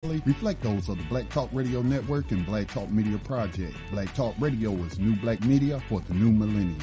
reflect those of the Black Talk Radio Network and Black Talk Media Project. Black Talk Radio is new black media for the new millennium.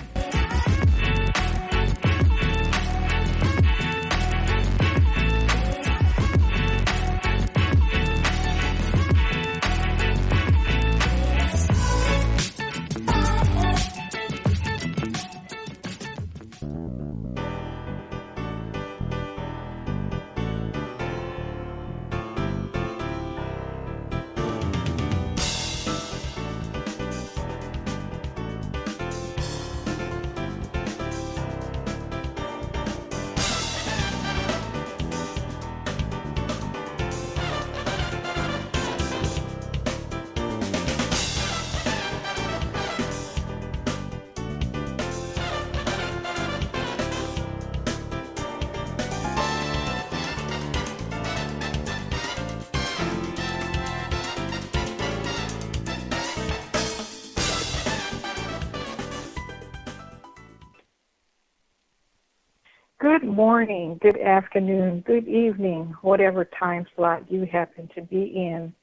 Good morning, good afternoon, good evening, whatever time slot you happen to be in.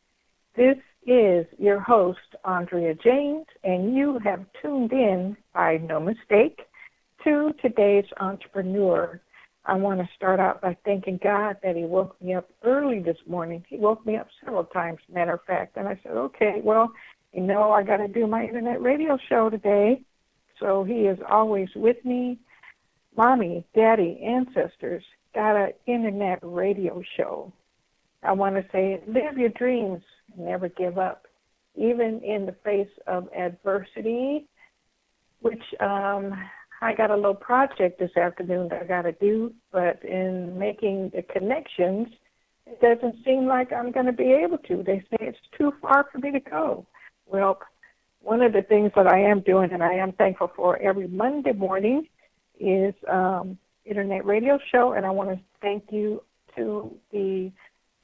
This is your host, Andrea James, and you have tuned in, by no mistake, to today's entrepreneur. I want to start out by thanking God that he woke me up early this morning. He woke me up several times, matter of fact, and I said, okay, well, I got to do my internet radio show today. So he is always with me. Mommy, Daddy, ancestors got an internet radio show. I want to say, live your dreams, never give up, even in the face of adversity, which I got a little project this afternoon that I got to do, but in making the connections, it doesn't seem like I'm going to be able to. They say it's too far for me to go. Well, one of the things that I am doing, and I am thankful for every Monday morning, is internet radio show, and I want to thank you to the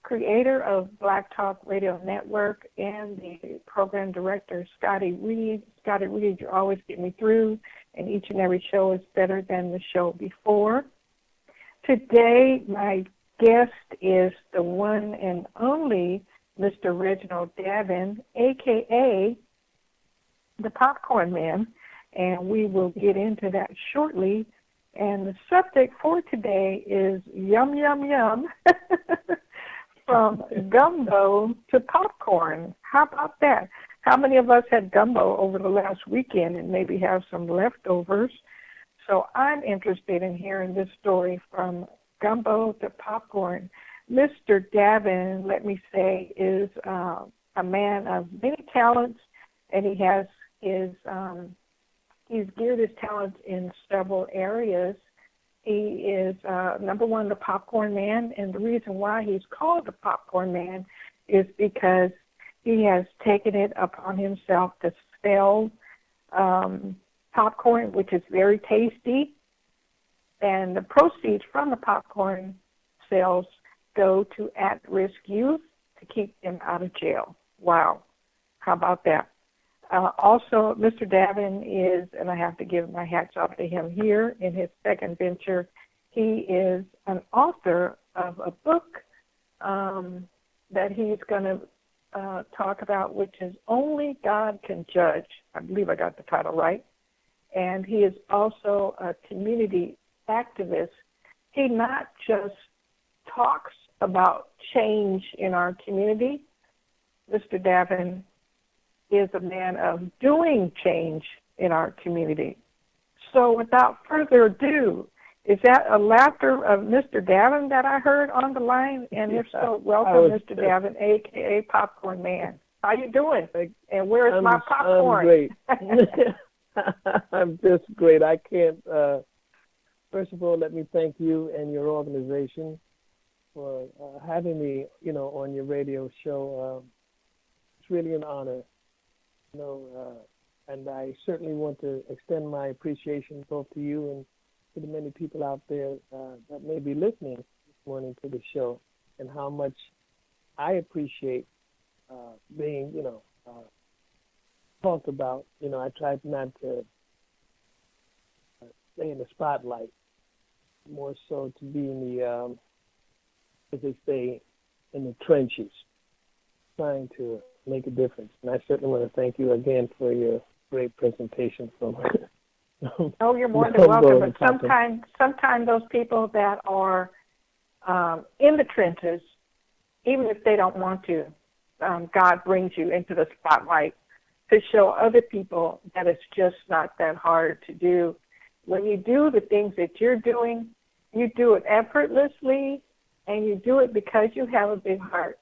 creator of Black Talk Radio Network and the program director, Scotty Reed. Scotty Reed, you always get me through, and each and every show is better than the show before. Today, my guest is the one and only Mr. Reginald Davine, a.k.a. the Popcorn Man. And we will get into that shortly. And the subject for today is yum, yum, yum, from gumbo to popcorn. How about that? How many of us had gumbo over the last weekend and maybe have some leftovers? So I'm interested in hearing this story from gumbo to popcorn. Mr. Davine, let me say, is a man of many talents, and he has he's geared his talents in several areas. He is, number one, the Popcorn Man, and the reason why he's called the Popcorn Man is because he has taken it upon himself to sell popcorn, which is very tasty, and the proceeds from the popcorn sales go to at-risk youth to keep them out of jail. Wow. How about that? Also, Mr. Davine is, and I have to give my hats off to him here, in his second venture, he is an author of a book that he's going to talk about, which is Only God Can Judge. I believe I got the title right. And he is also a community activist. He not just talks about change in our community. Mr. Davine is a man of doing change in our community. So without further ado, is that a laughter of Mr. Davine that I heard on the line? And if so, welcome, Mr. Davine, a.k.a. Popcorn Man. How you doing? And where's my popcorn? I'm great. I'm just great. I can't, first of all, let me thank you and your organization for having me, on your radio show. It's really an honor. And I certainly want to extend my appreciation both to you and to the many people out there that may be listening this morning to the show, and how much I appreciate being, talked about. I tried not to stay in the spotlight, more so to be in the, as they say, in the trenches. trying to make a difference. And I certainly want to thank you again for your great presentation from Oh, you're more than Gumbo welcome. But sometimes those people that are in the trenches, even if they don't want to, God brings you into the spotlight to show other people that it's just not that hard to do. When you do the things that you're doing, you do it effortlessly, and you do it because you have a big heart.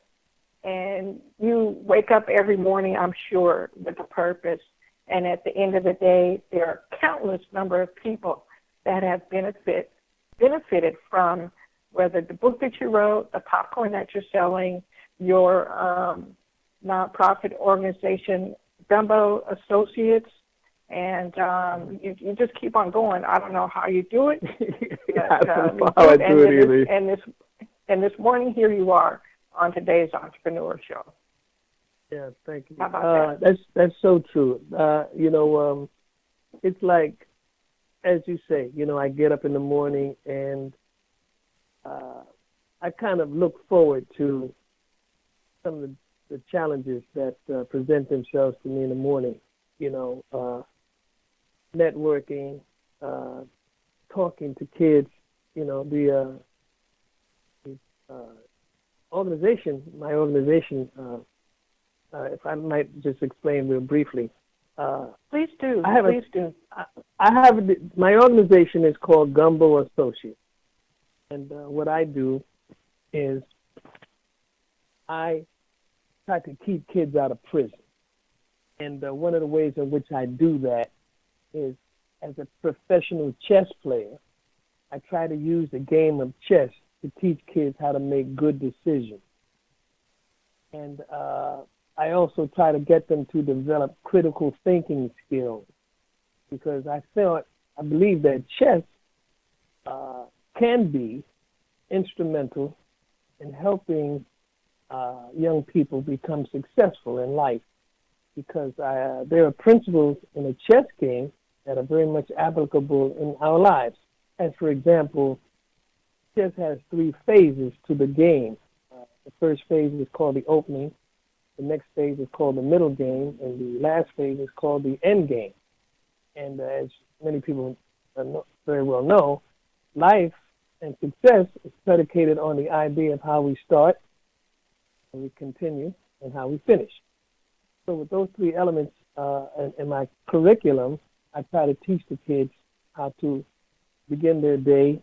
And you wake up every morning, I'm sure, with a purpose. And at the end of the day, there are countless number of people that have benefited from whether the book that you wrote, the popcorn that you're selling, your nonprofit organization, Gumbo Associates, and you just keep on going. I don't know how you do it. I don't know how I do it either. And this morning, here you are on today's Entrepreneur Show. Yeah, thank you. How about that? That's so true. It's like, as you say, I get up in the morning and I kind of look forward to some of the challenges that present themselves to me in the morning. Networking, talking to kids. The organization, my organization. If I might just explain real briefly. Please do. Please do. My organization is called Gumbo Associates, and what I do is I try to keep kids out of prison. And one of the ways in which I do that is, as a professional chess player, I try to use the game of chess to teach kids how to make good decisions. And I also try to get them to develop critical thinking skills, because I believe that chess can be instrumental in helping young people become successful in life, because there are principles in a chess game that are very much applicable in our lives. As for example, chess has 3 phases to the game. The first phase is called the opening. The next phase is called the middle game, and the last phase is called the end game. And as many people very well know, life and success is predicated on the idea of how we start, how we continue, and how we finish. So with those 3 elements in my curriculum, I try to teach the kids how to begin their day,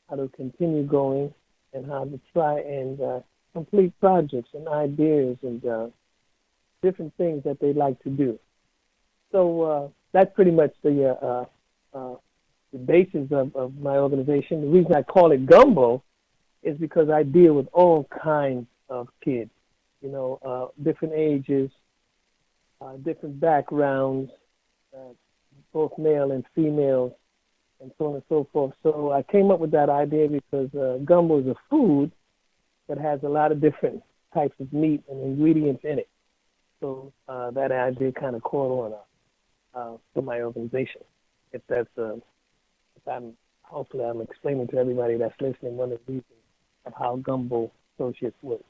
how to continue going, and how to try and complete projects and ideas and different things that they like to do. So that's pretty much the basis of my organization. The reason I call it Gumbo is because I deal with all kinds of kids, different ages, different backgrounds, both male and female, and so on and so forth. So I came up with that idea because gumbo is a food that has a lot of different types of meat and ingredients in it. So that idea kind of caught on for my organization. Hopefully I'm explaining to everybody that's listening one of the reasons of how Gumbo Associates works.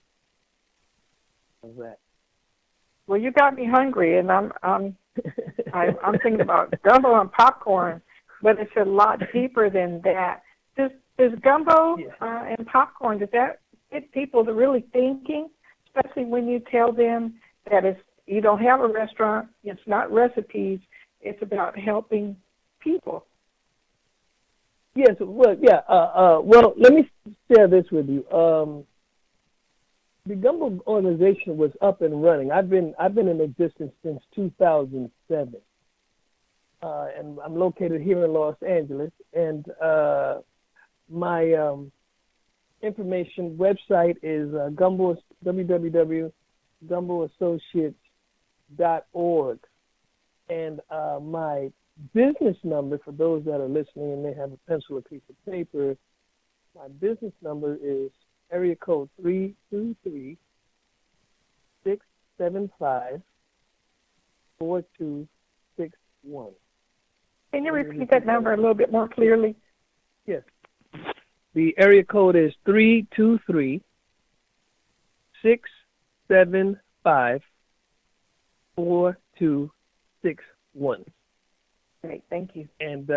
How's that? Well, you got me hungry, and I'm thinking about gumbo and popcorn, but it's a lot deeper than that. Does gumbo and popcorn, does that get people to really thinking, especially when you tell them that you don't have a restaurant, it's not recipes, it's about helping people? Yes, well, yeah. Well, let me share this with you. The Gumbo organization was up and running. I've been in existence since 2007, and I'm located here in Los Angeles. And my information website is www.gumboassociates.org, and my business number, for those that are listening and may have a pencil or piece of paper, my business number is area code 323-675-4261. Can you repeat that number a little bit more clearly? Yes. The area code is 323-675-4261. 855-4261. Great, thank you. And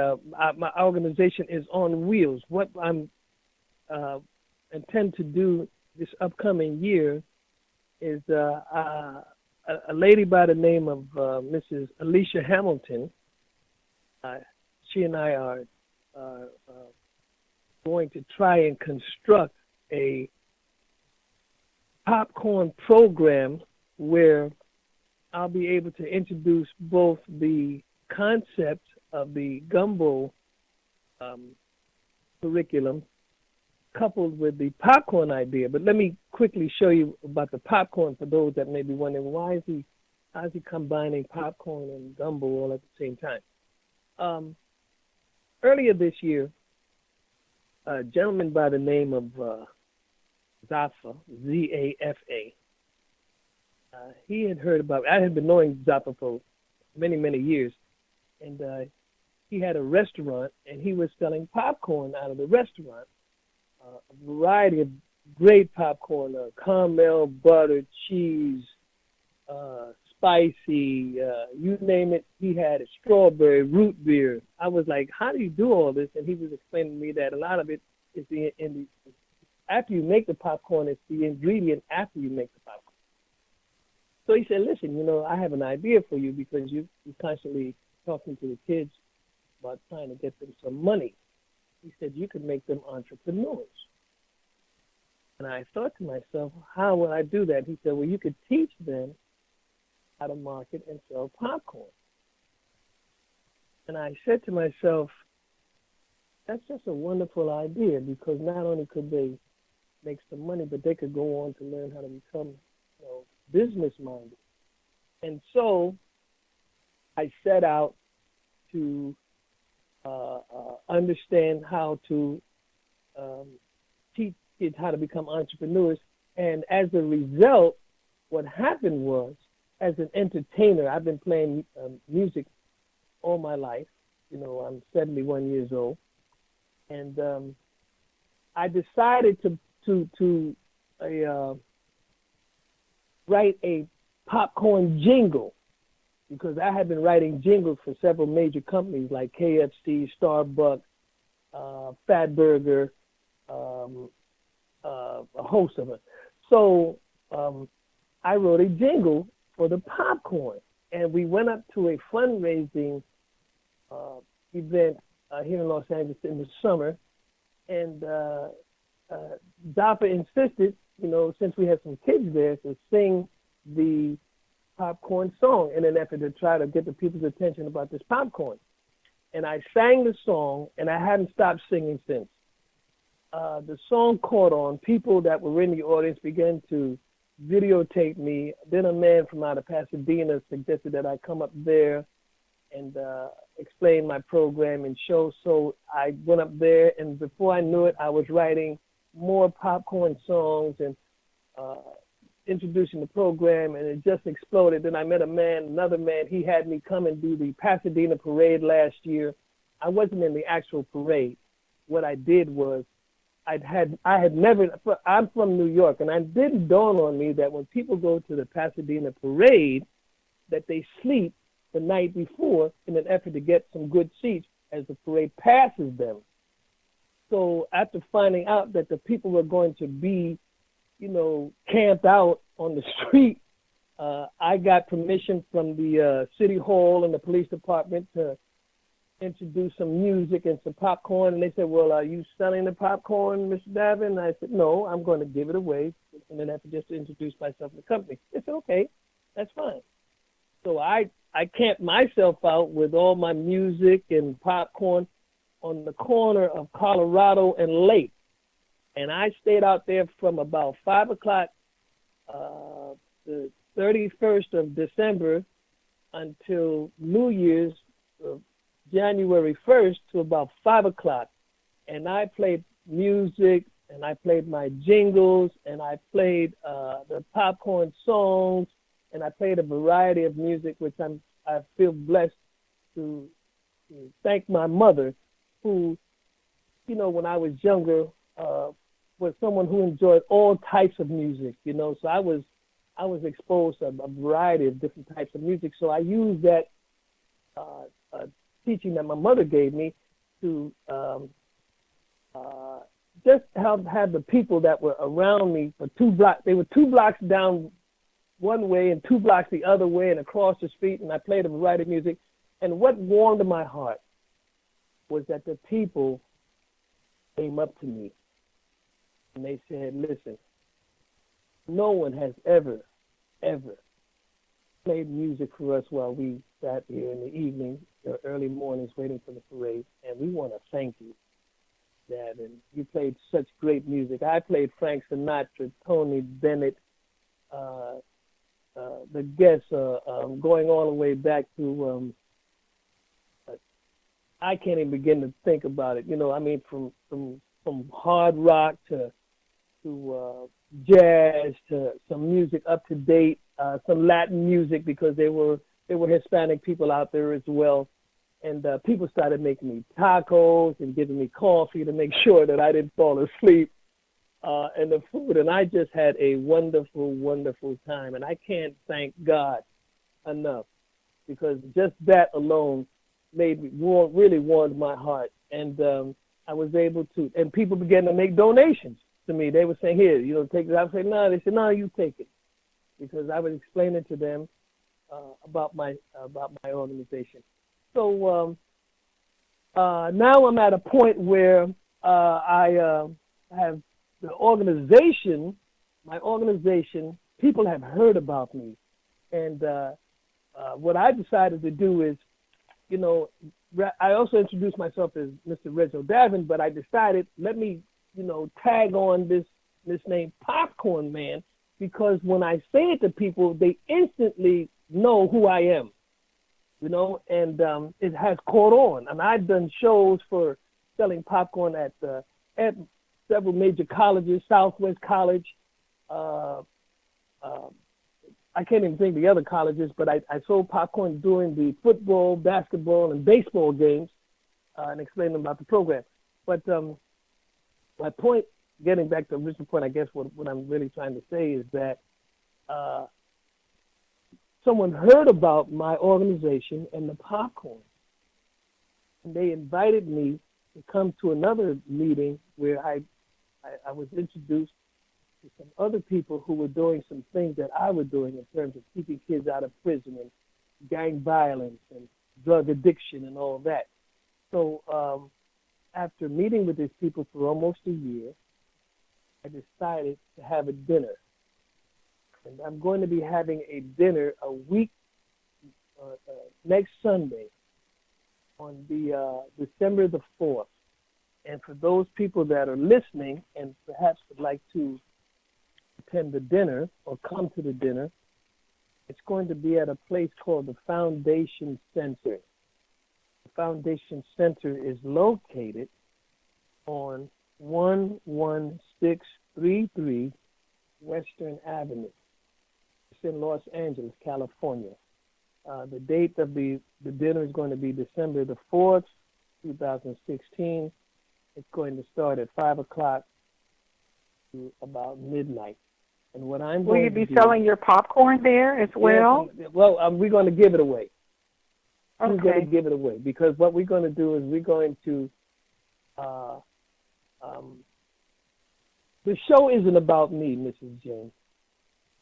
my organization is on wheels. What I'm intend to do this upcoming year is a lady by the name of Mrs. Alicia Hamilton. She and I are going to try and construct a popcorn program where I'll be able to introduce both the concept of the Gumbo curriculum coupled with the popcorn idea. But let me quickly show you about the popcorn for those that may be wondering, how's he combining popcorn and gumbo all at the same time? Earlier this year, a gentleman by the name of Zafa, Z-A-F-A, he had heard about, I had been knowing Zafa for many, many years, and he had a restaurant, and he was selling popcorn out of the restaurant, a variety of great popcorn, caramel, butter, cheese, spicy, you name it, he had it, strawberry, root beer. I was like, how do you do all this? And he was explaining to me that a lot of it is after you make the popcorn, it's the ingredient after you make the popcorn. So he said, listen, I have an idea for you because you're constantly talking to the kids about trying to get them some money. He said, you could make them entrepreneurs. And I thought to myself, how would I do that? He said, well, you could teach them how to market and sell popcorn. And I said to myself, that's just a wonderful idea because not only could they make some money, but they could go on to learn how to become, business-minded. And so I set out to understand how to teach kids how to become entrepreneurs. And as a result, what happened was, as an entertainer, I've been playing music all my life. I'm 71 years old. And I decided to write a popcorn jingle because I had been writing jingles for several major companies like KFC, Starbucks, Fatburger, a host of them. So I wrote a jingle for the popcorn, and we went up to a fundraising event here in Los Angeles in the summer, and Dapper insisted, since we had some kids there, to sing the popcorn song in an effort to try to get the people's attention about this popcorn. And I sang the song, and I haven't stopped singing since. The song caught on. People that were in the audience began to videotape me. Then a man from out of Pasadena suggested that I come up there and explain my program and show. So I went up there, and before I knew it, I was writing more popcorn songs and introducing the program, and it just exploded. Then I met another man. He had me come and do the Pasadena parade last year. I wasn't in the actual parade. What I did was I'm from New York, and it didn't dawn on me that when people go to the Pasadena parade, that they sleep the night before in an effort to get some good seats as the parade passes them. So after finding out that the people were going to be, camped out on the street, I got permission from the city hall and the police department to introduce some music and some popcorn. And they said, well, are you selling the popcorn, Mr. Davine? And I said, no, I'm going to give it away in an effort just to introduce myself to the company. They said, okay, that's fine. So I camped myself out with all my music and popcorn on the corner of Colorado and Lake. And I stayed out there from about 5 o'clock, the 31st of December, until New Year's, January 1st, to about 5 o'clock. And I played music, and I played my jingles, and I played the popcorn songs, and I played a variety of music, which I feel blessed to thank my mother, who, when I was younger, was someone who enjoyed all types of music, So I was I was exposed to a variety of different types of music. So I used that teaching that my mother gave me to just have the people that were around me for 2 blocks. They were 2 blocks down one way and 2 blocks the other way and across the street, and I played a variety of music. And what warmed my heart was that the people came up to me and they said, listen, no one has ever played music for us while we sat here in the evening or early mornings waiting for the parade, and we want to thank you, Dad. And you played such great music. I played Frank Sinatra, Tony Bennett, the guests, going all the way back to, I can't even begin to think about it. You know, I mean, from hard rock to jazz to some music up to date, some Latin music, because there were Hispanic people out there as well. And people started making me tacos and giving me coffee to make sure that I didn't fall asleep, and the food. And I just had a wonderful, wonderful time. And I can't thank God enough, because just that alone made me really warmed my heart. And I was able to, and people began to make donations to me. They were saying, here, you know, take it. I would say, no. They said, no, you take it. Because I was explaining to them about my organization. So now I'm at a point where I have the organization, my organization, people have heard about me. And what I decided to do is, you know, I also introduced myself as Mr. Reginald Davine, but I decided, let me, you know, tag on this name Popcorn Man, because when I say it to people, they instantly know who I am, you know, and it has caught on. And I've done shows for selling popcorn at several major colleges, Southwest College. I can't even think of the other colleges, but I sold popcorn during the football, basketball, and baseball games, and explained about the program. But my point, getting back to the original point, I guess what I'm really trying to say is that someone heard about my organization and the popcorn, and they invited me to come to another meeting where I was introduced to some other people who were doing some things that I was doing in terms of keeping kids out of prison and gang violence and drug addiction and all that. So after meeting with these people for almost a year, I decided to have a dinner. And I'm going to be having a dinner a week next Sunday on the December the 4th. And for those people that are listening and perhaps would like to attend the dinner or come to the dinner, it's going to be at a place called the Foundation Center. The Foundation Center is located on 11633 Western Avenue. It's in Los Angeles, California. The date of the dinner is going to be December the 4th, 2016. It's going to start at 5 o'clock to about midnight. And what I'm Will going you to be do, selling your popcorn there as well? Yes, well, we're going to give it away. Okay. We're going to give it away, because what we're going to do is we're going to the show isn't about me, Mrs. James.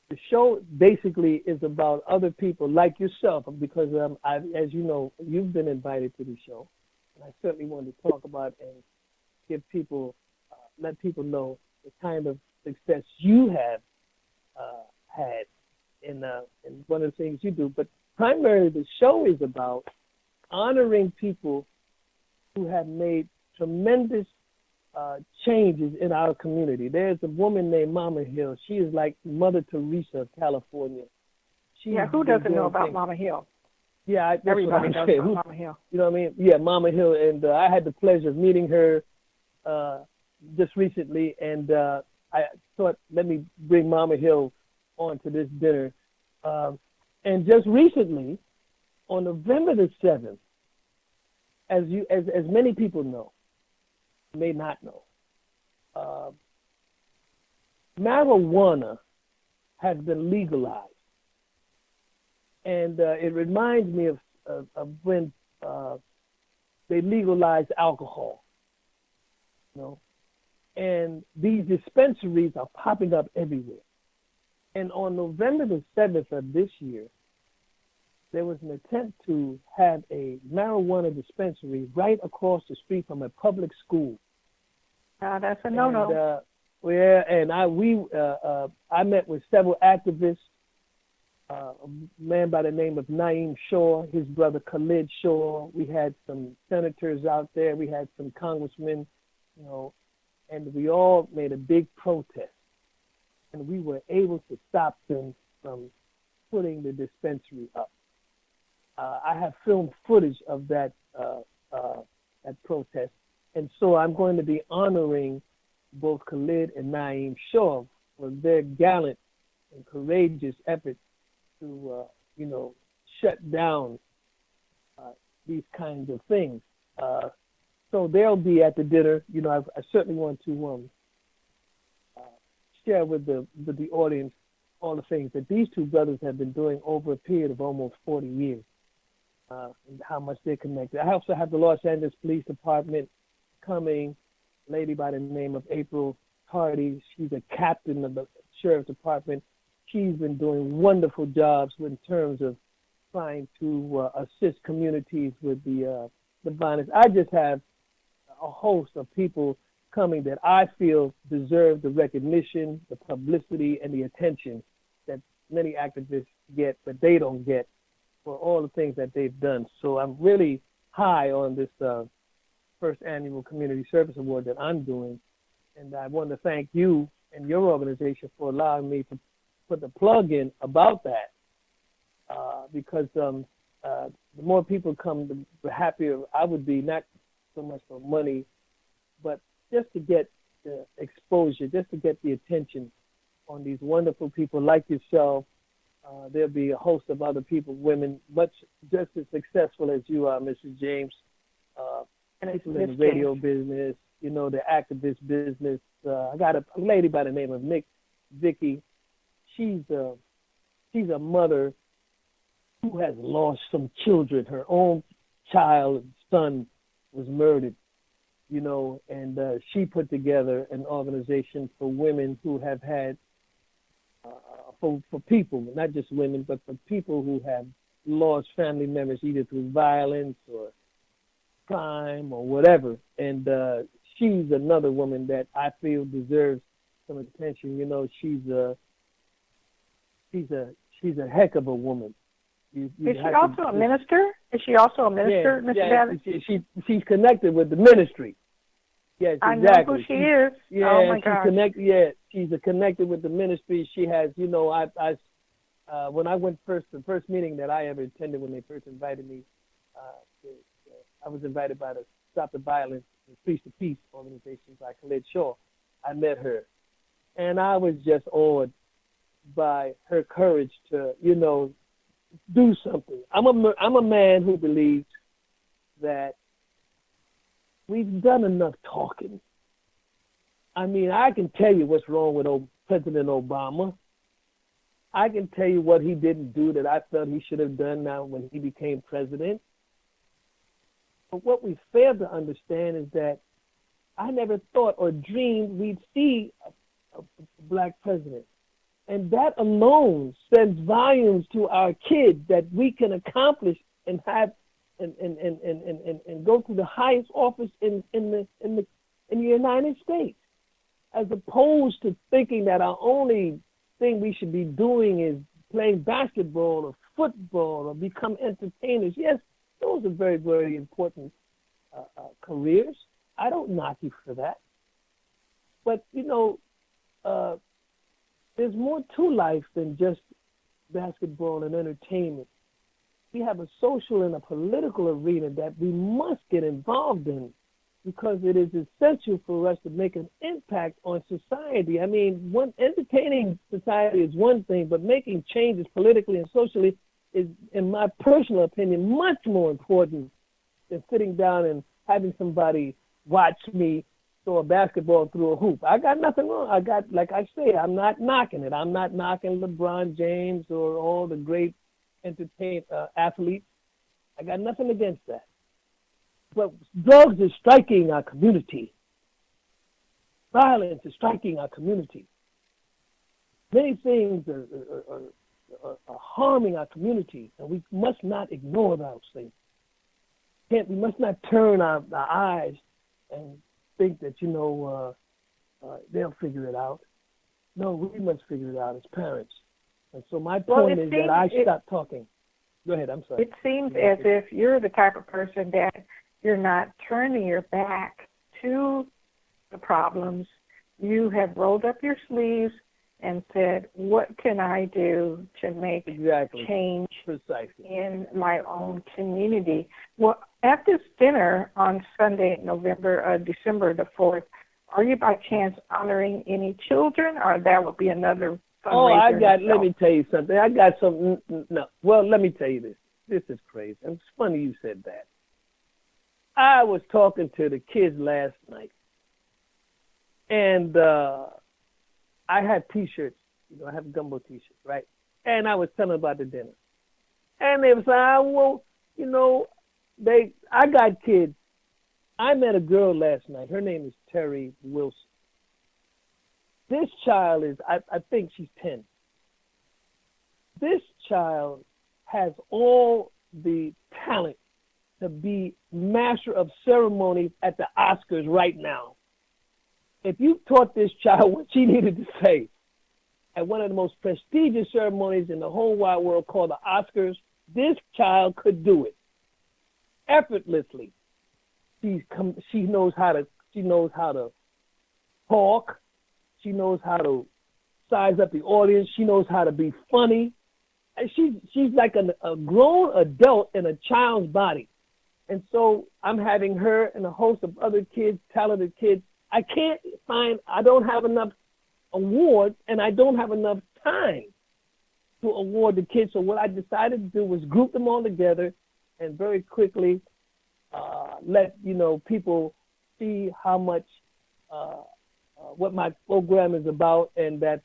The show basically is about other people like yourself, because as you know, you've been invited to the show, and I certainly want to talk about and give people, let people know the kind of success you have had in one of the things you do. But primarily, the show is about honoring people who have made tremendous changes in our community. There's a woman named Mama Hill. She is like Mother Teresa of California. Who doesn't know about Mama Hill? Yeah, everybody knows about Mama Hill. You know what I mean? Yeah, Mama Hill, and I had the pleasure of meeting her just recently, and I thought, let me bring Mama Hill onto this dinner. And just recently, on November the 7th, as many people know, may not know, marijuana has been legalized. And it reminds me of when they legalized alcohol, you know. And these dispensaries are popping up everywhere. And on November the 7th of this year, there was an attempt to have a marijuana dispensary right across the street from a public school. That's a no-no. And I met with several activists, a man by the name of Naeem Shaw, his brother Khalid Shaw. We had some senators out there. We had some congressmen, you know, and we all made a big protest. And we were able to stop them from putting the dispensary up. I have filmed footage of that protest, and so I'm going to be honoring both Khalid and Naeem Shaw for their gallant and courageous effort to, shut down these kinds of things. So they'll be at the dinner. You know, I certainly want to share with the audience all the things that these two brothers have been doing over a period of almost 40 years, and how much they're connected. I also have the Los Angeles Police Department coming, a lady by the name of April Hardy. She's a captain of the Sheriff's Department. She's been doing wonderful jobs in terms of trying to assist communities with the violence. I just have a host of people coming that I feel deserve the recognition, the publicity, and the attention that many activists get, but they don't get for all the things that they've done. So I'm really high on this first annual Community Service Award that I'm doing. And I want to thank you and your organization for allowing me to put the plug in about that, because the more people come, the happier I would be, not so much for money, but just to get the exposure, just to get the attention on these wonderful people like yourself. There'll be a host of other people, women, much just as successful as you are, Mrs. James. And people in the radio business, you know, the activist business. I got a lady by the name of Vicky. She's a mother who has lost some children. Her own child, son, was murdered, you know, and she put together an organization for women who have had, for people, not just women, but for people who have lost family members either through violence or crime or whatever. And she's another woman that I feel deserves some attention. You know, she's a heck of a woman. Is she also a minister? Is she also a minister, Mr. Davine? She's connected with the ministry. Yes, exactly. I know who she is. Yeah, oh my God. She's connected with the ministry. She has, you know, when I went the first meeting that I ever attended when they first invited me, I was invited by the Stop the Violence and Preach the Peace organization by Khalid Shaw. I met her, and I was just awed by her courage to, you know, do something. I'm a man who believes that we've done enough talking. I mean, I can tell you what's wrong with President Obama. I can tell you what he didn't do that I felt he should have done now when he became president. But what we fail to understand is that I never thought or dreamed we'd see a black president. And that alone sends volumes to our kids that we can accomplish and have and go to the highest office in the United States, as opposed to thinking that our only thing we should be doing is playing basketball or football or become entertainers. Yes, those are very, very important careers. I don't knock you for that. But, you know, there's more to life than just basketball and entertainment. We have a social and a political arena that we must get involved in, because it is essential for us to make an impact on society. I mean, entertaining society is one thing, but making changes politically and socially is, in my personal opinion, much more important than sitting down and having somebody watch me throw a basketball through a hoop. I got nothing wrong. I got, like I say, I'm not knocking it. I'm not knocking LeBron James or all the great athletes. I got nothing against that. But drugs is striking our community. Violence is striking our community. Many things are harming our community, and we must not ignore those things. We must not turn our eyes and think that, they'll figure it out. No, we must figure it out as parents. And so my point is that I stopped talking. Go ahead, I'm sorry. It seems as if you're the type of person that you're not turning your back to the problems. You have rolled up your sleeves and said, what can I do to make change in my own community? Well, at this dinner on Sunday, December the 4th, are you by chance honoring any children, or that would be another fundraiser? Let me tell you something. I got some, no. Well, let me tell you this. This is crazy. It's funny you said that. I was talking to the kids last night, and I had T-shirts. I have Gumbo T-shirts, right? And I was telling them about the dinner. And they was like, I got kids. I met a girl last night. Her name is Terry Wilson. This child is, I think she's 10. This child has all the talent to be master of ceremonies at the Oscars right now. If you taught this child what she needed to say at one of the most prestigious ceremonies in the whole wide world called the Oscars, this child could do it effortlessly. She knows how to talk. She knows how to size up the audience. She knows how to be funny. And she's like a grown adult in a child's body. And so I'm having her and a host of other kids, talented kids. I don't have enough awards, and I don't have enough time to award the kids. So what I decided to do was group them all together and very quickly let people see how much what my program is about, and that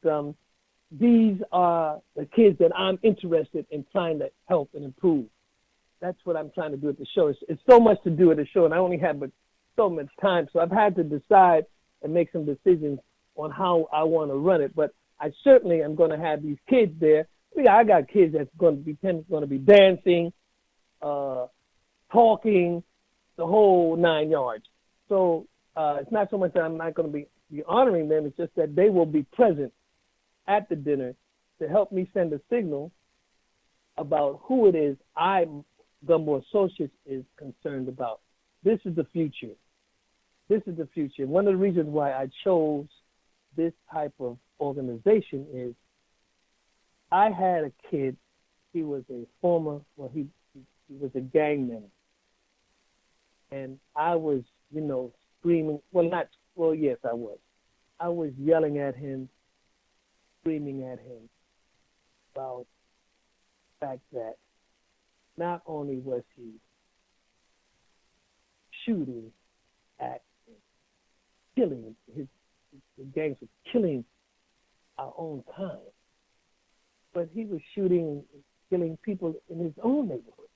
these are the kids that I'm interested in trying to help and improve. That's what I'm trying to do at the show. It's so much to do at the show, and I only have so much time, so I've had to decide and make some decisions on how I want to run it. But I certainly am going to have these kids there. I got kids that's going to be dancing, talking, the whole 9 yards. So it's not so much that I'm not going to be honoring them. It's just that they will be present at the dinner to help me send a signal about who it is Gumbo Associates is concerned about. This is the future. This is the future. One of the reasons why I chose this type of organization is I had a kid. He was he was a gang member. And I was, screaming. Yes, I was. I was yelling at him, screaming at him about the fact that not only was he shooting at killing, the gangs were killing our own kind, but he was shooting and killing people in his own neighborhood.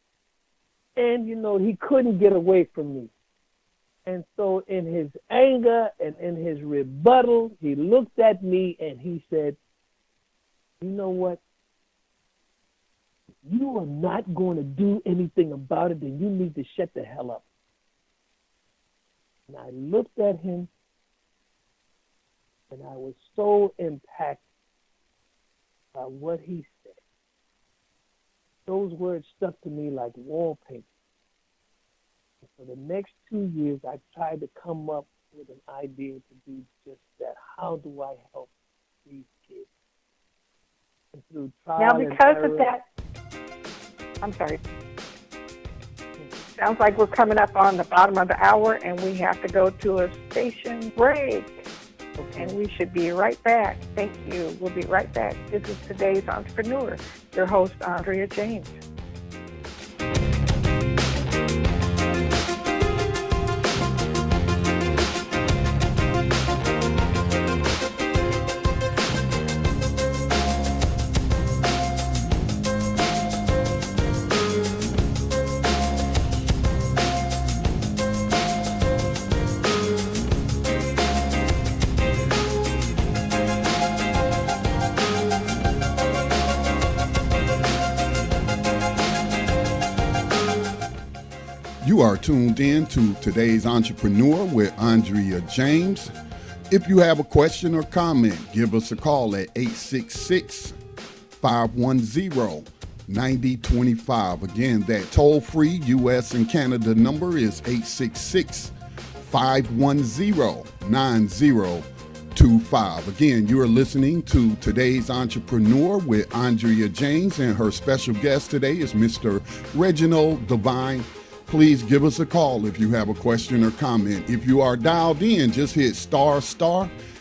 And, he couldn't get away from me. And so in his anger and in his rebuttal, he looked at me and he said, you know what? You are not going to do anything about it, then you need to shut the hell up. And I looked at him, and I was so impacted by what he said. Those words stuck to me like wallpaper. And for the next 2 years, I tried to come up with an idea to do just that. How do I help these kids? And through trial now, because and error, of that, I'm sorry. Sounds like we're coming up on the bottom of the hour, and we have to go to a station break. Okay. And we should be right back. Thank you. We'll be right back. This is today's Entrepreneur, your host, Andrea James. You are tuned in to Today's Entrepreneur with Andrea James. If you have a question or comment, give us a call at 866-510-9025. Again, that toll-free U.S. and Canada number is 866-510-9025. Again, you are listening to Today's Entrepreneur with Andrea James, and her special guest today is Mr. Reginald Davine. Please give us a call if you have a question or comment. If you are dialed in, just hit **,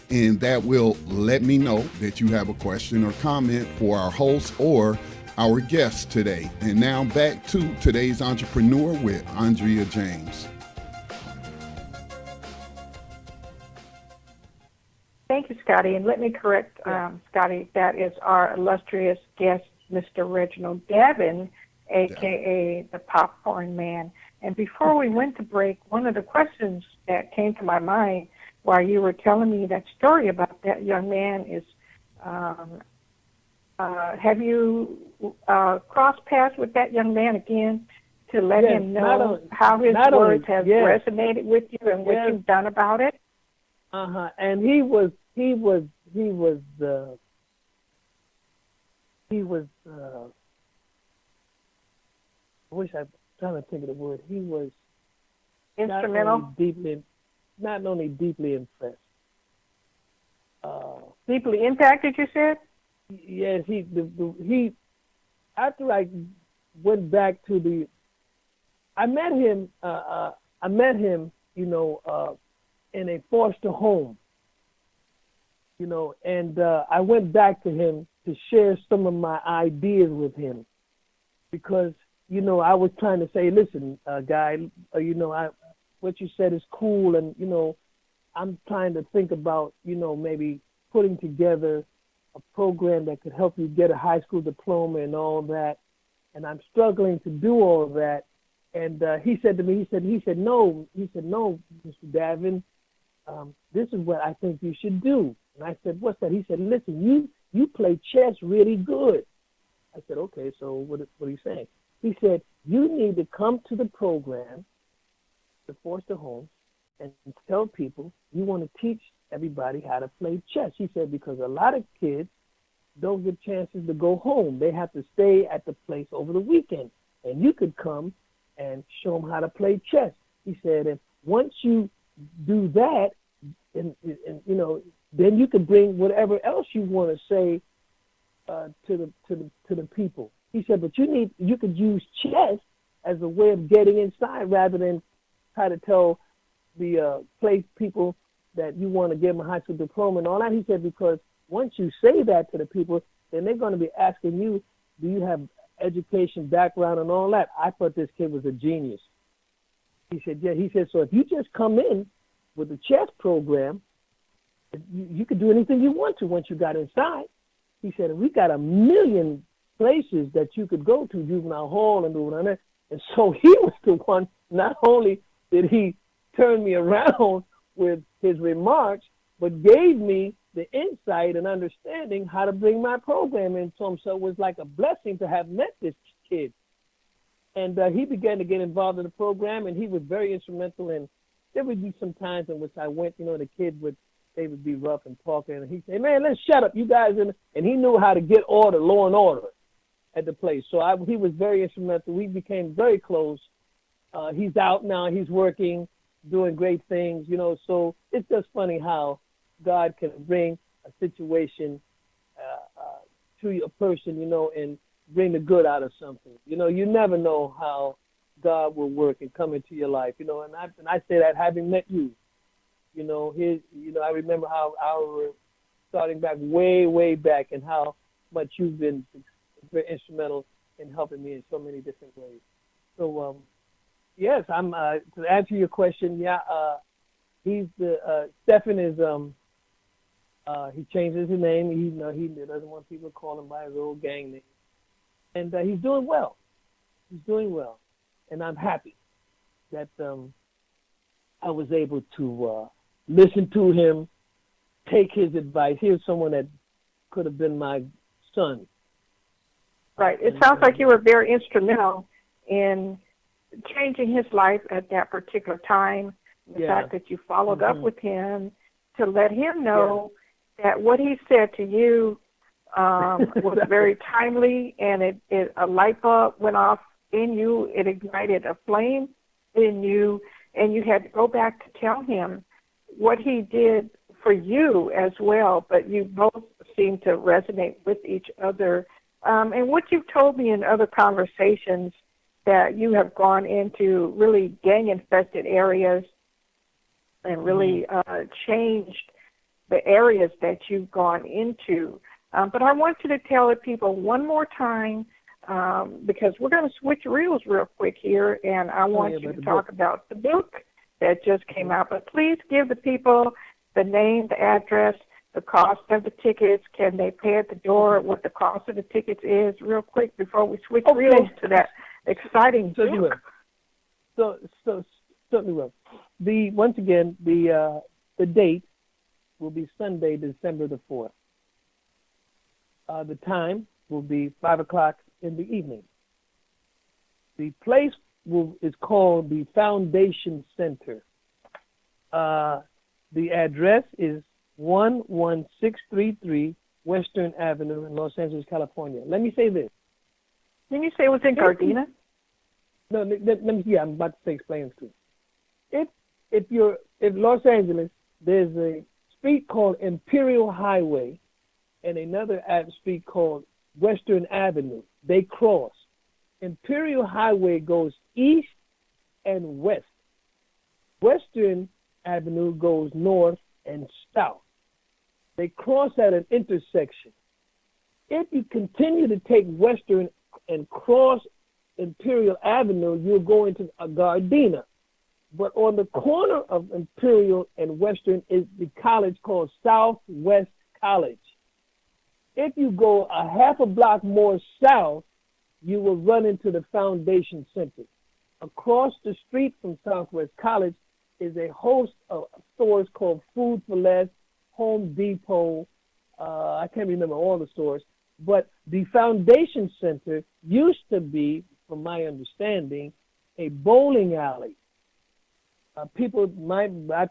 and that will let me know that you have a question or comment for our host or our guest today. And now back to Today's Entrepreneur with Andrea James. Thank you, Scotty. And let me correct, Scotty, that is our illustrious guest, Mr. Reginald Davine, a.k.a. the Popcorn Man. And before we went to break, one of the questions that came to my mind while you were telling me that story about that young man is, have you crossed paths with that young man again to let him know how his words have resonated with you and what you've done about it? And he was I wish I'm trying to think of the word. He was instrumental. Not only deeply impressed. Deeply impacted, you said? Yes, he after I went back to I met him, in a foster home, and I went back to him to share some of my ideas with him because, I was trying to say, listen, guy, what you said is cool. And, I'm trying to think about, maybe putting together a program that could help you get a high school diploma and all that. And I'm struggling to do all of that. And he said to me, he said, no, Mr. Davine, this is what I think you should do. And I said, what's that? He said, listen, you play chess really good. I said, okay, so what are you saying? He said, you need to come to the program, the foster home, and tell people you want to teach everybody how to play chess. He said, because a lot of kids don't get chances to go home. They have to stay at the place over the weekend. And you could come and show them how to play chess. He said, and once you do that, and then you can bring whatever else you want to say to the people. He said, but you could use chess as a way of getting inside rather than try to tell the place people that you want to give them a high school diploma and all that. He said, because once you say that to the people, then they're going to be asking you, do you have education background and all that? I thought this kid was a genius. He said, yeah. He said, so if you just come in with the chess program, you could do anything you want to once you got inside. He said, we got 1 million places that you could go to, juvenile hall and do that. And so he was the one, not only did he turn me around with his remarks, but gave me the insight and understanding how to bring my program into him. So it was like a blessing to have met this kid. And he began to get involved in the program, and he was very instrumental. And there would be some times in which I went, the kid they would be rough and talking, and he'd say, man, let's shut up, you guys. And he knew how to get order, law and order at the place. So he was very instrumental. We became very close. He's out now. He's working, doing great things, So it's just funny how God can bring a situation to a person, and bring the good out of something. You never know how God will work and come into your life, and I say that having met you. I remember how our starting back way back and how much you've been very instrumental in helping me in so many different ways. So, yes, I'm to answer your question. Yeah, he's Stephen is he changes his name. He doesn't want people to call him by his old gang name, and he's doing well. He's doing well, and I'm happy that I was able to listen to him, take his advice. Here's someone that could have been my son. Right. It sounds like you were very instrumental in changing his life at that particular time. The fact that you followed up with him to let him know that what he said to you was very timely, and a light bulb went off in you. It ignited a flame in you, and you had to go back to tell him what he did for you as well. But you both seem to resonate with each other. And what you've told me in other conversations, that you have gone into really gang-infested areas and really changed the areas that you've gone into. But I want you to tell the people one more time, because we're going to switch reels real quick here, and I want you to talk about the book that just came out. But please give the people the name, the address, the cost of the tickets. Can they pay at the door? What the cost of the tickets is, real quick, before we switch reels to that exciting book. So certainly will. Once again, the date will be Sunday, December the 4th. The time will be 5 o'clock in the evening. The place is called the Foundation Center. The address is 11633 Western Avenue in Los Angeles, California. Let me say this. Didn't you say it was in Gardena? No, let me. Yeah, I'm about to explain it to you. If Los Angeles, there's a street called Imperial Highway and another street called Western Avenue. They cross. Imperial Highway goes east and west. Western Avenue goes north and south. They cross at an intersection. If you continue to take Western and cross Imperial Avenue, you'll go into a Gardena. But on the corner of Imperial and Western is the college called Southwest College. If you go a half a block more south, you will run into the Foundation Center. Across the street from Southwest College is a host of stores called Food for Less, Home Depot. I can't remember all the stores. But the Foundation Center used to be, from my understanding, a bowling alley. I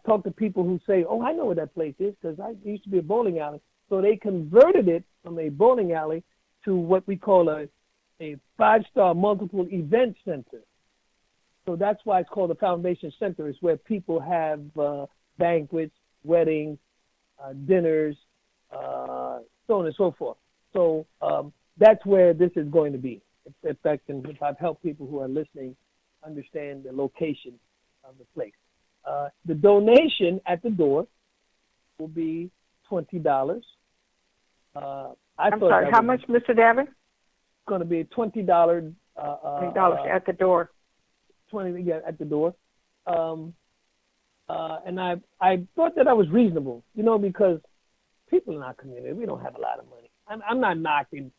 talk to people who say, "Oh, I know where that place is because it used to be a bowling alley." So they converted it from a bowling alley to what we call a 5-star multiple event center. So that's why it's called the Foundation Center. It's where people have banquets, weddings, dinners, so on and so forth. So that's where this is going to be. If I've helped people who are listening understand the location of the place. The donation at the door will be $20. I'm sorry, how much, Mr. Davine? It's going to be $20. $20 at the door. $20 at the door. And I thought that I was reasonable, because people in our community, we don't have a lot of money. I'm not knocking,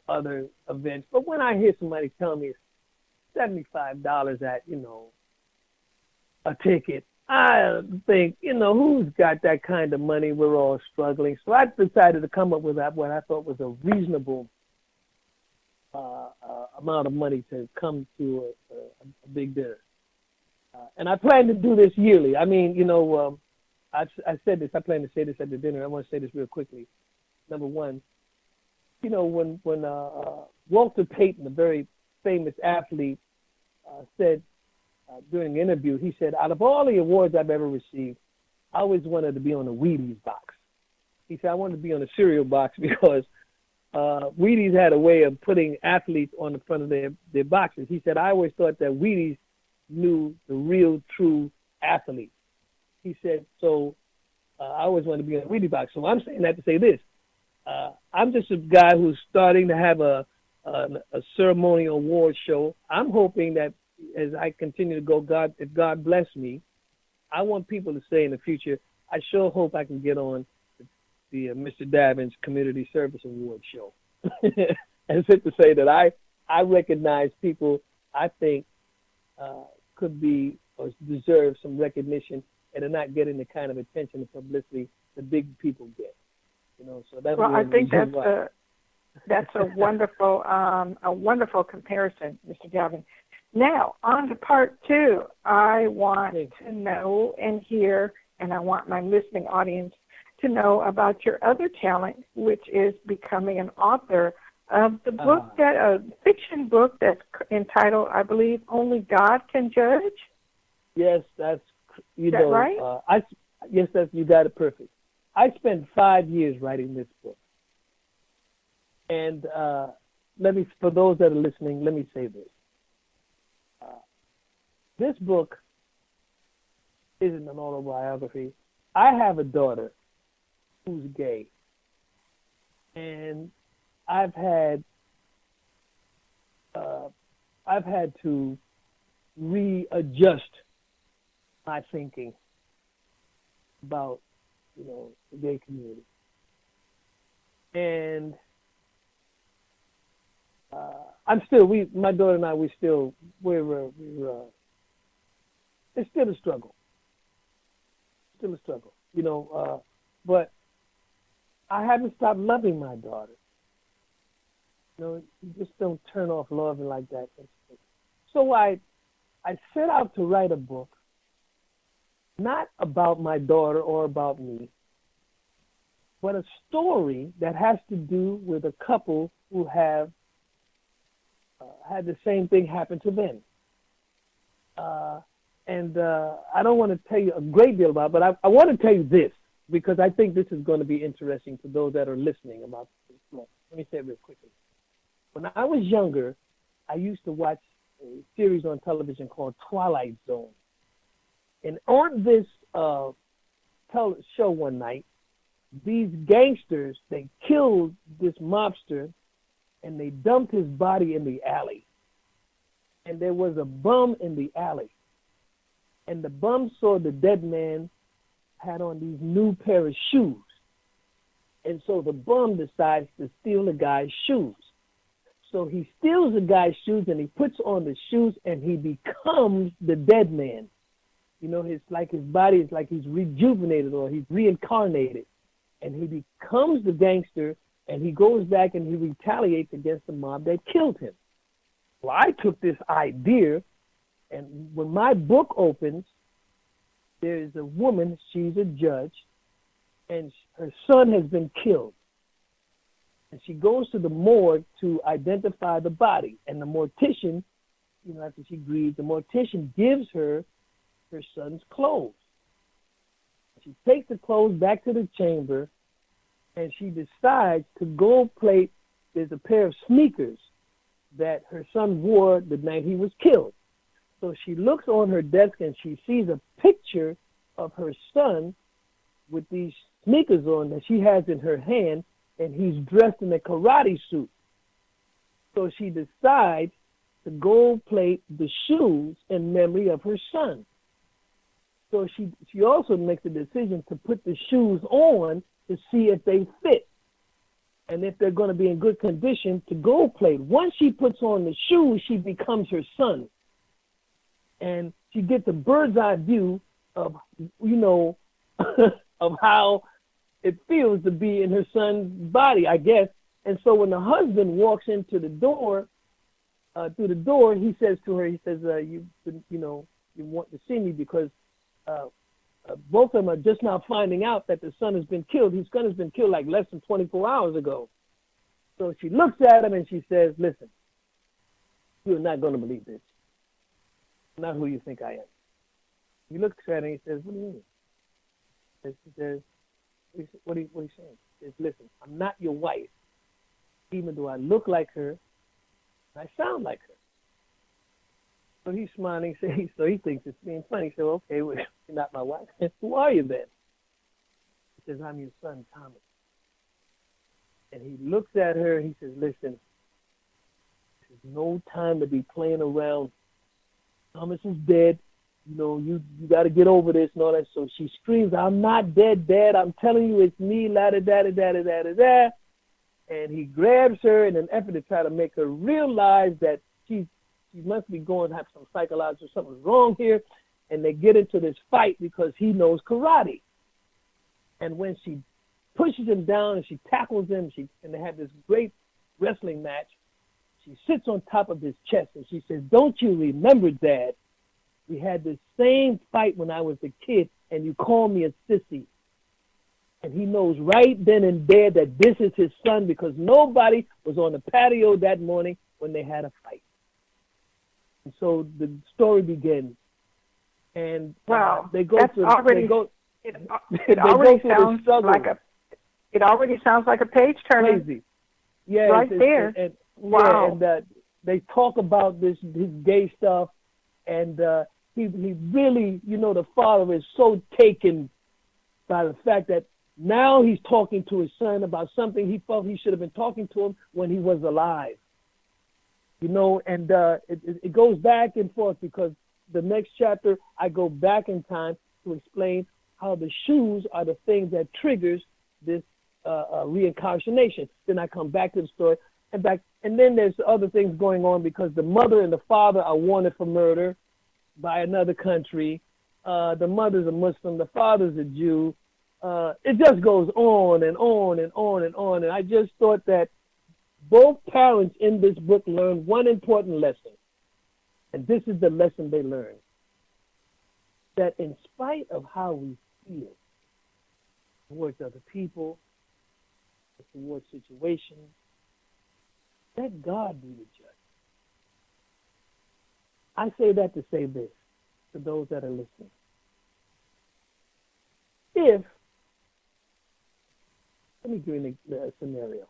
other events, but when I hear somebody tell me it's $75 at, a ticket, I think, who's got that kind of money? We're all struggling. So I decided to come up with what I thought was a reasonable amount of money to come to a big dinner. And I plan to do this yearly. I mean, I said this, I plan to say this at the dinner. I want to say this real quickly. Number one, when Walter Payton, a very famous athlete, said during the interview, he said, out of all the awards I've ever received, I always wanted to be on the Wheaties box. He said, I wanted to be on the cereal box because Wheaties had a way of putting athletes on the front of their boxes. He said, I always thought that Wheaties knew the real, true athlete. He said, so I always wanted to be on the Wheaties box. So I'm saying that to say this. I'm just a guy who's starting to have a ceremonial award show. I'm hoping that as I continue to go, if God bless me, I want people to say in the future, I sure hope I can get on the Mr. Davine's Community Service Award show. As if to say that I recognize people I think could be or deserve some recognition and are not getting the kind of attention and publicity the big people get. So that's I think that's a wonderful comparison, Mr. Davine. Now, on to part two. I want to know and hear, and I want my listening audience to know about your other talent, which is becoming an author of the book, that a fiction book that's entitled, I believe, Only God Can Judge. Yes, that's right? Yes, you got it perfect. I spent 5 years writing this book, and for those that are listening, let me say this: this book isn't an autobiography. I have a daughter who's gay, and I've had to readjust my thinking about, the gay community. And my daughter and I, it's still a struggle. Still a struggle, but I haven't stopped loving my daughter. You just don't turn off loving like that. So I set out to write a book, not about my daughter or about me, but a story that has to do with a couple who have had the same thing happen to them. I don't want to tell you a great deal about it, but I want to tell you this, because I think this is going to be interesting to those that are listening about this book. Let me say it real quickly. When I was younger, I used to watch a series on television called Twilight Zone. And on this show one night, these gangsters, they killed this mobster and they dumped his body in the alley. And there was a bum in the alley. And the bum saw the dead man had on these new pair of shoes. And so the bum decides to steal the guy's shoes. So he steals the guy's shoes and he puts on the shoes and he becomes the dead man. His body is like he's rejuvenated or he's reincarnated. And he becomes the gangster and he goes back and he retaliates against the mob that killed him. Well, I took this idea, and when my book opens, there's a woman, she's a judge, and her son has been killed. And she goes to the morgue to identify the body. And the mortician, after she grieves, the mortician gives her son's clothes. She takes the clothes back to the chamber, and she decides to gold plate. There's a pair of sneakers that her son wore the night he was killed. So she looks on her desk and she sees a picture of her son with these sneakers on that she has in her hand, and he's dressed in a karate suit. So she decides to gold plate the shoes in memory of her son. So she also makes the decision to put the shoes on to see if they fit and if they're going to be in good condition to gold plate. Once she puts on the shoes, she becomes her son. And she gets a bird's eye view of, of how it feels to be in her son's body, I guess. And so when the husband walks into the door, through the door, he says to her, you want to see me because both of them are just now finding out that the son has been killed. His son has been killed like less than 24 hours ago. So she looks at him and she says, listen, you're not going to believe this. I'm not who you think I am. He looks at her and he says, what do you mean? He says, what are you saying? He says, listen, I'm not your wife, even though I look like her and I sound like her. So he's smiling, so he thinks it's being funny. He said, okay, well, you're not my wife. Who are you then? He says, I'm your son, Thomas. And he looks at her and he says, listen, there's no time to be playing around. Thomas is dead. You got to get over this and all that. So she screams, I'm not dead, Dad. I'm telling you, it's me, la-da-da-da-da-da-da-da. And he grabs her in an effort to try to make her realize that she must be going to have some psychological, something's wrong here. And they get into this fight because he knows karate. And when she pushes him down and she tackles him, and they have this great wrestling match, she sits on top of his chest and she says, "Don't you remember, Dad? We had the same fight when I was a kid, and you called me a sissy." And he knows right then and there that this is his son because nobody was on the patio that morning when they had a fight. And so the story begins. And wow, they go that's through. Already, they go. it they already go through sounds the struggle. like a. It already sounds like a page turner. Crazy. Yeah, right there. And, wow. Yeah, and they talk about his gay stuff, and he really, the father is so taken by the fact that now he's talking to his son about something he felt he should have been talking to him when he was alive. And it goes back and forth because the next chapter I go back in time to explain how the shoes are the thing that triggers this reincarnation. Then I come back to the story and then there's other things going on because the mother and the father are wanted for murder by another country. The mother's a Muslim, the father's a Jew. It just goes on and on and on and on. And I just thought that both parents in this book learned one important lesson. And this is the lesson they learned. That in spite of how we feel towards other people, towards situations, let God be the judge. I say that to say this to those that are listening. Let me give you a scenario.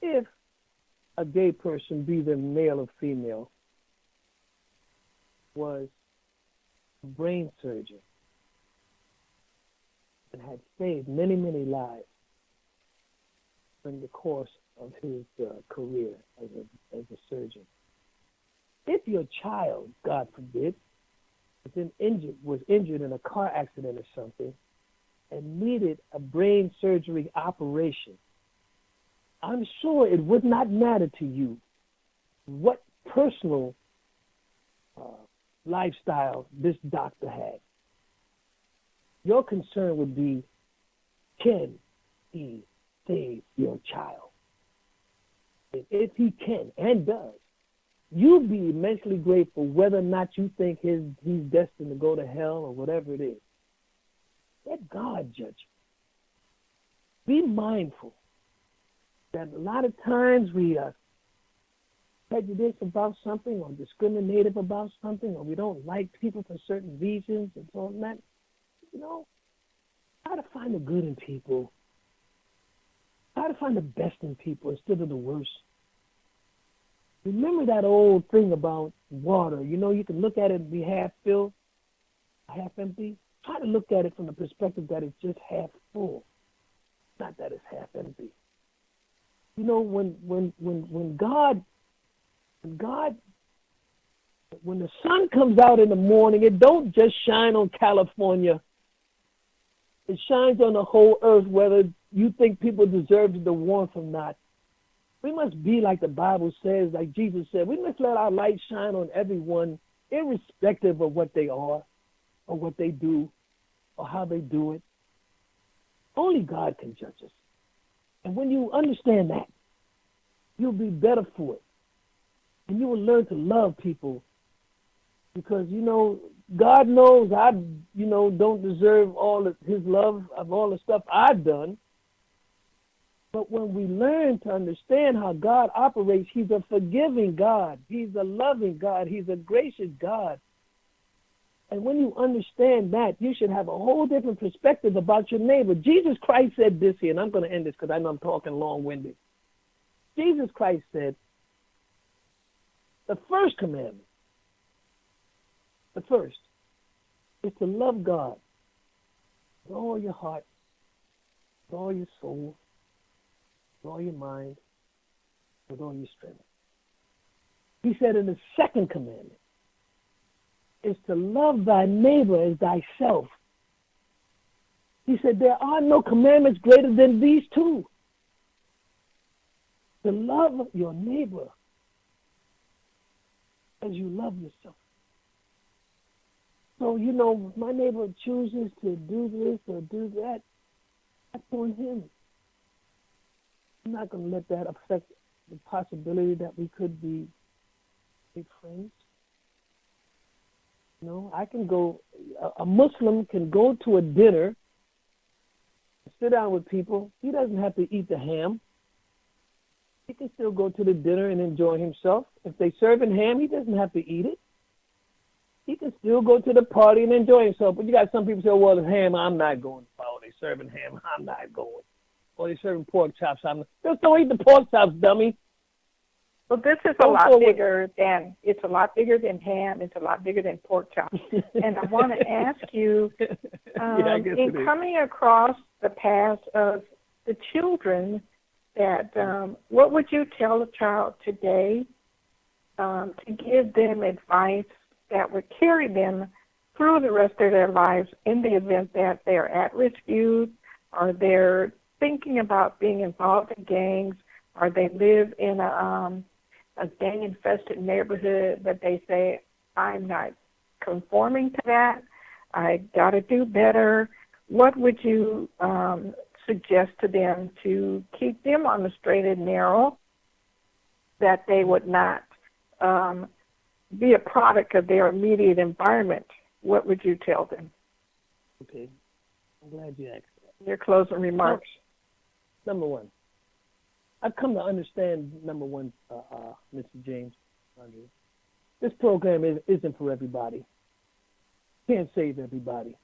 If a gay person, be they male or female, was a brain surgeon and had saved many, many lives in the course of his career as a surgeon. If your child, God forbid, was injured in a car accident or something and needed a brain surgery operation, I'm sure it would not matter to you what personal lifestyle this doctor had. Your concern would be, can he save your child? And if he can and does, you'll be immensely grateful whether or not you think he's destined to go to hell or whatever it is. Let God judge you. Be mindful that a lot of times we are prejudiced about something or discriminative about something, or we don't like people for certain reasons and so on that. Try to find the good in people. Try to find the best in people instead of the worst. Remember that old thing about water. You can look at it and be half filled, half empty. Try to look at it from the perspective that it's just half full, not that it's half empty. When the sun comes out in the morning, it don't just shine on California. It shines on the whole earth, whether you think people deserve the warmth or not. We must be like the Bible says, like Jesus said, we must let our light shine on everyone, irrespective of what they are or what they do or how they do it. Only God can judge us. And when you understand that, you'll be better for it. And you will learn to love people because, God knows I, don't deserve all of his love of all the stuff I've done. But when we learn to understand how God operates, he's a forgiving God. He's a loving God. He's a gracious God. And when you understand that, you should have a whole different perspective about your neighbor. Jesus Christ said this here, and I'm going to end this because I know I'm talking long-winded. Jesus Christ said, the first commandment, is to love God with all your heart, with all your soul, with all your mind, with all your strength. He said in the second commandment is to love thy neighbor as thyself. He said there are no commandments greater than these two. To love your neighbor as you love yourself. So, if my neighbor chooses to do this or do that, that's on him. I'm not going to let that affect the possibility that we could be big friends. You know, I can go, a Muslim can go to a dinner, sit down with people. He doesn't have to eat the ham. He can still go to the dinner and enjoy himself. If they serving ham, he doesn't have to eat it. He can still go to the party and enjoy himself. But you got some people say, well, it's ham, I'm not going. Oh, they serving ham, I'm not going. Or they serving pork chops, I'm not. Just don't eat the pork chops, dummy. Well, this is a lot bigger than, it's a lot bigger than ham. It's a lot bigger than pork chops. And I want to ask you, in coming across the path of the children, that what would you tell a child today to give them advice that would carry them through the rest of their lives in the event that they're at-risk youth, or they're thinking about being involved in gangs, or they live in a gang-infested neighborhood, but they say, I'm not conforming to that, I got to do better? What would you suggest to them to keep them on the straight and narrow, that they would not be a product of their immediate environment? What would you tell them? Okay. I'm glad you asked that. Your closing remarks. Number one, I've come to understand, Mr. James, Andre, this program isn't for everybody. Can't save everybody.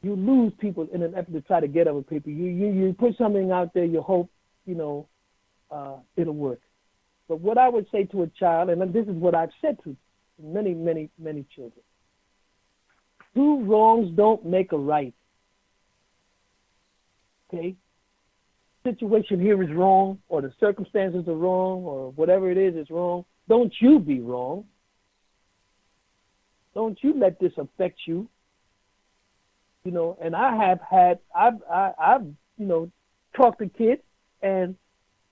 You lose people in an effort to try to get other people. You put something out there, you hope, it'll work. But what I would say to a child, and this is what I've said to many, many, many children, two wrongs don't make a right. Okay? Situation here is wrong, or the circumstances are wrong, or whatever it is wrong. Don't you be wrong. Don't you let this affect you. And I've talked to kids, and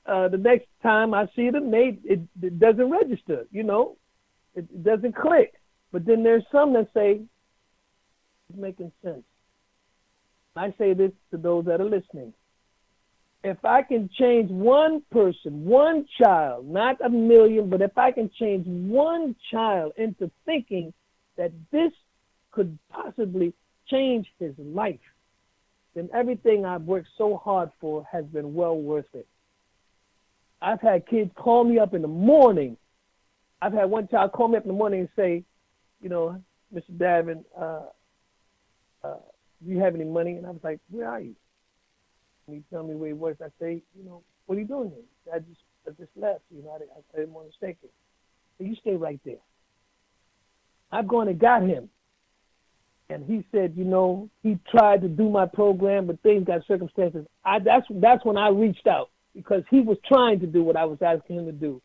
the next time I see them, it doesn't register, it doesn't click. But then there's some that say, it's making sense. I say this to those that are listening. If I can change one person, one child, not a million, but if I can change one child into thinking that this could possibly change his life, then everything I've worked so hard for has been well worth it. I've had kids call me up in the morning. I've had one child call me up in the morning and say, Mr. Davine, do you have any money? And I was like, where are you? And he tell me where he was. I say, what are you doing here? I just left. I didn't want to stay here. So you stay right there. I've gone and got him. And he said, he tried to do my program, but things got circumstances. That's when I reached out, because he was trying to do what I was asking him to do.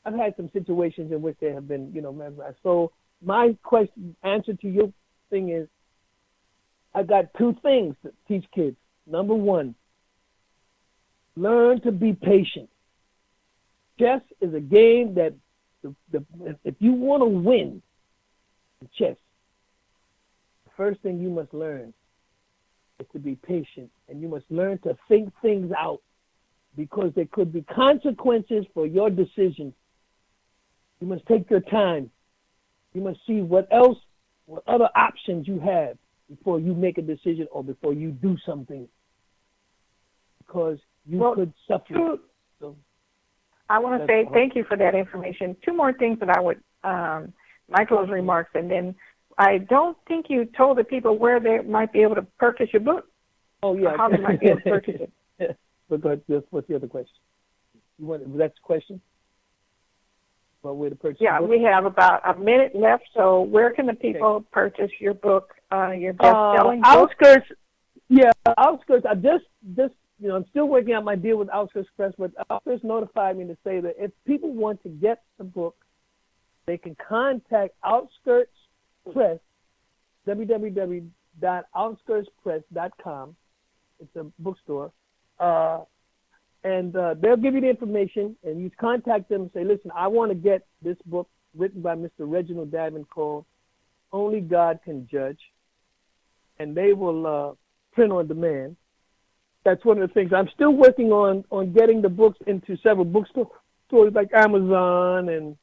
I've had some situations in which there have been, mesmerized. So my answer to your thing is, I got two things to teach kids. Number one, learn to be patient. Chess is a game that if you want to win in chess, the first thing you must learn is to be patient, and you must learn to think things out, because there could be consequences for your decisions. You must take your time. You must see what other options you have before you make a decision or before you do something, because you could suffer. I want to say thank you for that information. Two more things that I would, my closing remarks, and then I don't think you told the people where they might be able to purchase your book. Oh, yeah. How they might be able to purchase it. But what's the other question? That's the question? About where to purchase your book? We have about a minute left, so where can the people purchase your book, your best-selling book? Outskirts. Yeah, Outskirts. I just I'm still working out my deal with Outskirts Press, but Outskirts notified me to say that if people want to get the book, they can contact Outskirts Press, www.outskirtspress.com. It's a bookstore. And they'll give you the information, and you contact them and say, listen, I want to get this book written by Mr. Reginald Davine called Only God Can Judge. And they will print on demand. That's one of the things. I'm still working on getting the books into several bookstores like Amazon and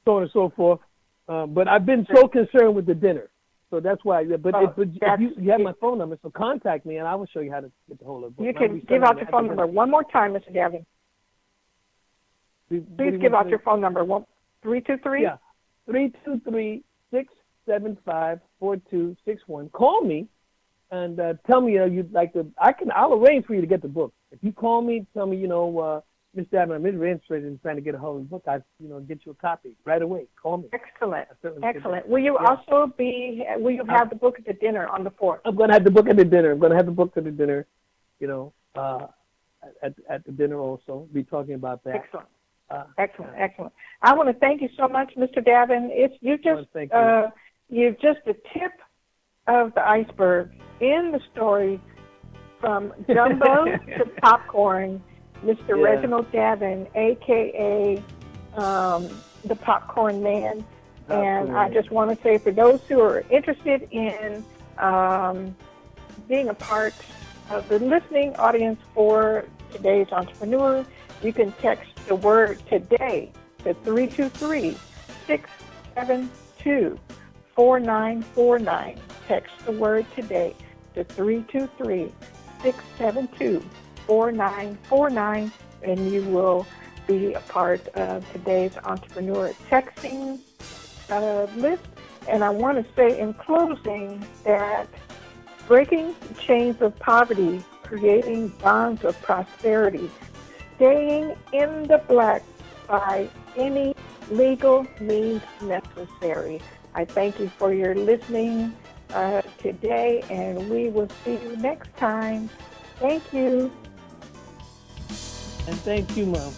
so on and so forth. But I've been so concerned with the dinner. So that's why. But if you have my phone number, so contact me, and I will show you how to get the hold of the book. You can give out your phone number one more time, Mr. Davine. Please give out your phone number. 323? Yeah, 323-675-4261. Call me and tell me you'd like to. I'll arrange for you to get the book. If you call me, tell me Miss Davine, I'm really interested in trying to get a hold of the book. Get you a copy right away. Call me. Excellent. Will you also will you have the book at the dinner on the 4th? I'm going to have the book at the dinner. At the dinner also. Be talking about that. Excellent. Excellent. I want to thank you so much, Mr. Davine. You're just the tip of the iceberg in the story from Gumbo to popcorn. Mr. Reginald Davine, a.k.a. The Popcorn Man. And I just want to say, for those who are interested in being a part of the listening audience for today's entrepreneur, you can text the word today to 323-672-4949. Text the word today to 323-672-4949, and you will be a part of today's entrepreneur texting list. And I want to say in closing that breaking the chains of poverty, creating bonds of prosperity, staying in the black by any legal means necessary. I thank you for your listening today, and we will see you next time. Thank you. And thank you, Mom.